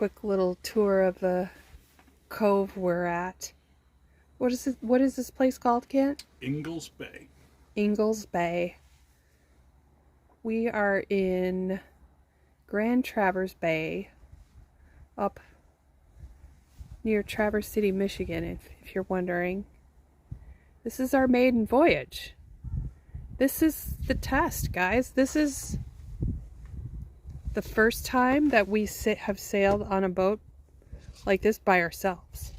quick little tour of the cove we're at. What is it? What is this place called, Kent? Ingalls Bay. Ingalls Bay. We are in Grand Traverse Bay, up near Traverse City, Michigan, if you're wondering. This is our maiden voyage. This is the test, guys. This is the first time that we have sailed on a boat like this by ourselves.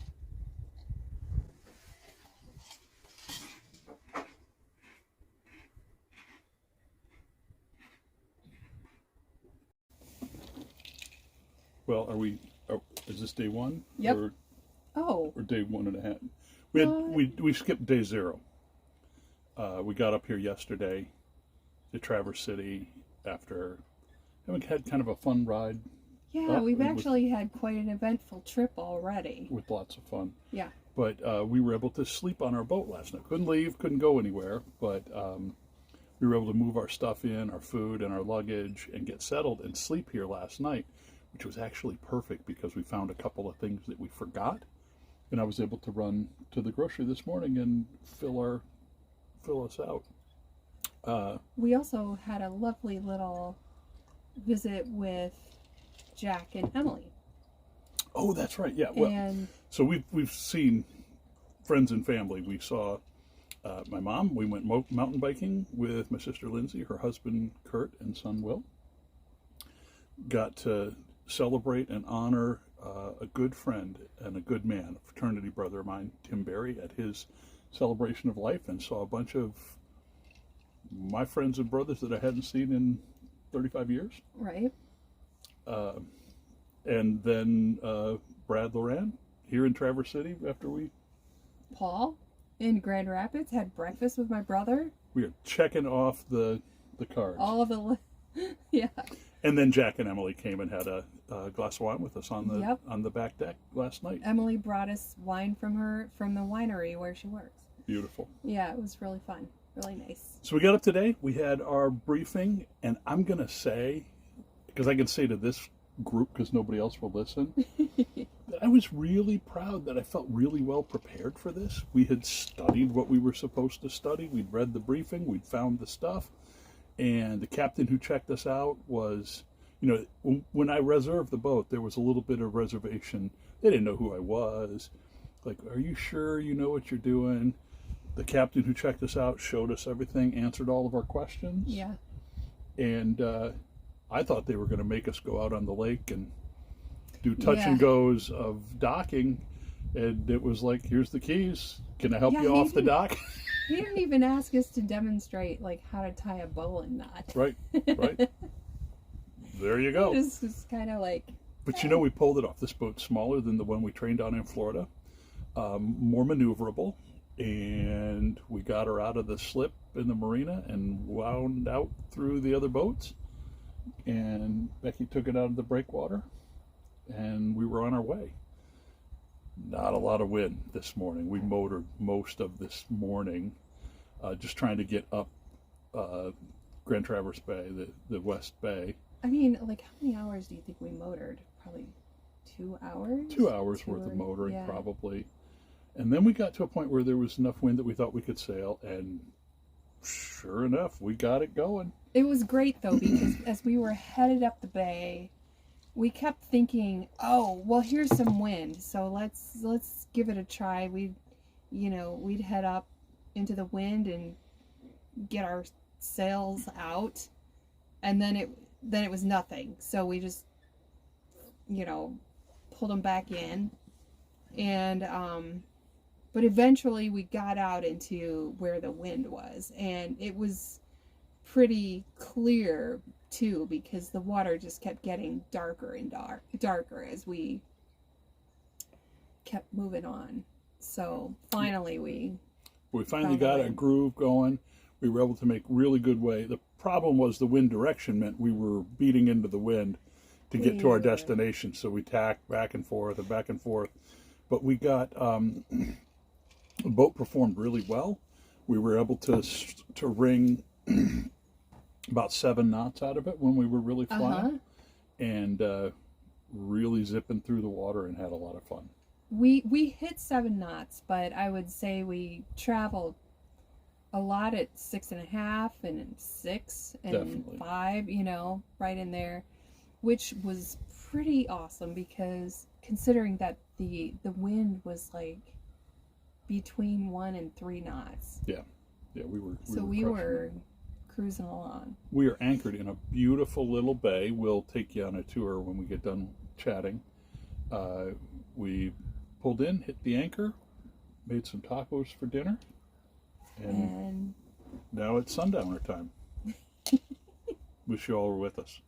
Well, is this day one? Yep. Or day 1.5? We skipped day 0. We got up here yesterday to Traverse City after having had kind of a fun ride. Yeah, we've actually had quite an eventful trip already. With lots of fun. Yeah. But we were able to sleep on our boat last night. Couldn't leave, couldn't go anywhere, but we were able to move our stuff in, our food and our luggage, and get settled and sleep here last night, which was actually perfect because we found a couple of things that we forgot. And I was able to run to the grocery this morning and fill us out. We also had a lovely little visit with Jack and Emily. Oh, that's right. Yeah. Well, so we've seen friends and family. We saw my mom. We went mountain biking with my sister Lindsay, her husband Kurt, and son Will. Got to celebrate and honor a good friend and a good man, a fraternity brother of mine, Tim Berry, at his celebration of life, and saw a bunch of my friends and brothers that I hadn't seen in 35 years. Right. And then Brad Loran here in Traverse City after Paul in Grand Rapids had breakfast with my brother. We are checking off the cards. All of the yeah. And then Jack and Emily came and had a glass of wine with us on the back deck last night. Emily brought us wine from the winery where she works. Beautiful. Yeah, it was really fun. Really nice. So we got up today. We had our briefing, and I'm going to say, because I can say to this group because nobody else will listen, that I was really proud that I felt really well prepared for this. We had studied what we were supposed to study. We'd read the briefing. We'd found the stuff. And the captain who checked us out was, when I reserved the boat, there was a little bit of reservation. They didn't know who I was. Like, are you sure you know what you're doing? The captain who checked us out showed us everything, answered all of our questions. Yeah. And I thought they were going to make us go out on the lake and do touch and goes of docking. And it was like, here's the keys. Can I help you off the dock? He didn't even ask us to demonstrate how to tie a bowline knot. Right. There you go. It was kind of like... But we pulled it off. This boat's smaller than the one we trained on in Florida. More maneuverable. And we got her out of the slip in the marina and wound out through the other boats. And Becky took it out of the breakwater. And we were on our way. Not a lot of wind this morning. We motored most of this morning, just trying to get up Grand Traverse Bay, the West Bay. I mean, how many hours do you think we motored? Probably 2 hours? 2 hours worth of motoring, probably. And then we got to a point where there was enough wind that we thought we could sail, and sure enough, we got it going. It was great, though, because as we were headed up the bay, we kept thinking, oh, well, here's some wind, so let's give it a try. We'd head up into the wind and get our sails out, and then it was nothing. So we just, pulled them back in, and but eventually we got out into where the wind was, and it was pretty clear too, because the water just kept getting darker and darker as we kept moving on. So finally we finally got a groove going. We were able to make really good way. The problem was the wind direction meant we were beating into the wind to get to our destination, so we tacked back and forth and back and forth. But we got the boat performed really well. We were able to wring about 7 knots out of it when we were really flying. And really zipping through the water and had a lot of fun. We hit 7 knots, but I would say we traveled a lot at 6.5 and 6 and Definitely. 5, right in there, which was pretty awesome because considering that the wind was like between 1 and 3 knots. Yeah, we were. We were cruising along. We are anchored in a beautiful little bay. We'll take you on a tour when we get done chatting. We pulled in, hit the anchor, made some tacos for dinner, and now it's sundowner time. Wish you all were with us.